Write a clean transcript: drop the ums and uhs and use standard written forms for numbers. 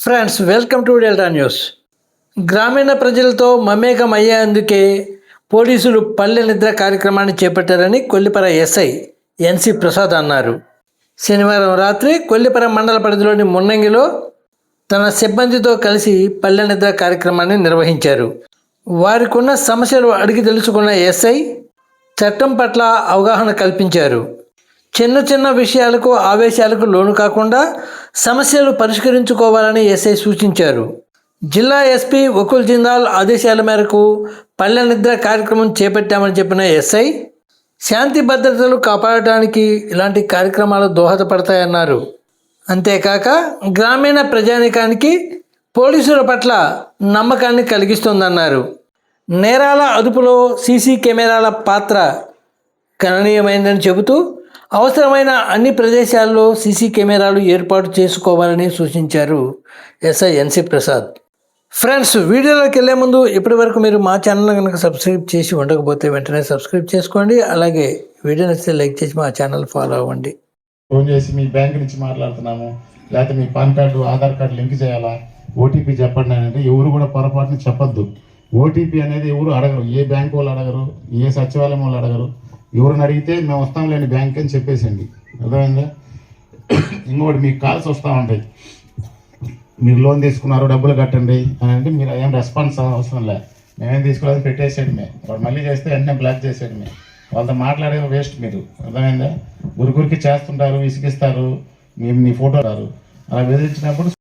Friends, welcome to delta news. గ్రామీణ ప్రజలతో మమేకం అయ్యేందుకే పోలీసులు పల్లె నిద్ర కార్యక్రమాన్ని చేపట్టారని కొల్లిపర ఎస్ఐ ఎన్సి ప్రసాద్ అన్నారు. శనివారం రాత్రి కొల్లిపర మండల పరిధిలోని మున్నంగిలో తన సిబ్బందితో కలిసి పల్లె నిద్ర కార్యక్రమాన్ని నిర్వహించారు. వారికి ఉన్న సమస్యలు అడిగి తెలుసుకున్న ఎస్ఐ చట్టం పట్ల అవగాహన కల్పించారు. చిన్న చిన్న విషయాలకు ఆవేశాలకు లోను కాకుండా సమస్యలు పరిష్కరించుకోవాలని ఎస్ఐ సూచించారు. జిల్లా ఎస్పీ వకుల్ జిందాల్ ఆదేశాల మేరకు పల్లె నిద్ర కార్యక్రమం చేపట్టామని చెప్పిన ఎస్ఐ శాంతి భద్రతలు కాపాడటానికి ఇలాంటి కార్యక్రమాలు దోహదపడతాయన్నారు. అంతేకాక గ్రామీణ ప్రజానీకానికి పోలీసుల పట్ల నమ్మకాన్ని కలిగిస్తుందన్నారు. నేరాల అదుపులో సీసీ కెమెరాల పాత్ర గణనీయమైందని చెబుతూ అవసరమైన అన్ని ప్రదేశాల్లో సీసీ కెమెరాలు ఏర్పాటు చేసుకోవాలని సూచించారు ఎస్ఐ ఎన్సి ప్రసాద్. ఫ్రెండ్స్, వీడియోలోకి వెళ్ళే ముందు ఇప్పటి వరకు మీరు మా ఛానల్ కనుక సబ్స్క్రైబ్ చేసి ఉండకపోతే వెంటనే సబ్స్క్రైబ్ చేసుకోండి. అలాగే వీడియో నచ్చితే లైక్ చేసి మా ఛానల్ ఫాలో అవ్వండి. ఫోన్ చేసి మీ బ్యాంక్ నుంచి మాట్లాడుతున్నాము, లేకపోతే మీ PAN card Aadhaar card link చేయాలా, ఓటీపీ చెప్పండి అనేది ఎవరు కూడా పొరపాటున చెప్పొద్దు. ఓటీపీ అనేది ఎవరు అడగరు, ఏ బ్యాంక్ వాళ్ళు అడగరు, ఏ సచివాలయం వాళ్ళు అడగరు. ఎవరిని అడిగితే మేము వస్తాం లేని బ్యాంక్ అని చెప్పేసండి. అర్థమైందా? ఇంకోటి మీకు కాల్స్ వస్తూ ఉంటాయి, మీరు లోన్ తీసుకున్నారు డబ్బులు కట్టండి అని అంటే మీరు ఏం రెస్పాన్స్ అవసరం లే, మేమేం తీసుకోవాలని పెట్టేసేయడమే. వాడు మళ్ళీ చేస్తే వెంటనే బ్లాక్ చేసేయడమే. వాళ్ళతో మాట్లాడేది వేస్ట్. మీరు అర్థమైందా? గురికి చేస్తుంటారు, విసిగిస్తారు, మేము మీ ఫోటో రారు. అలా బెదిరించినప్పుడు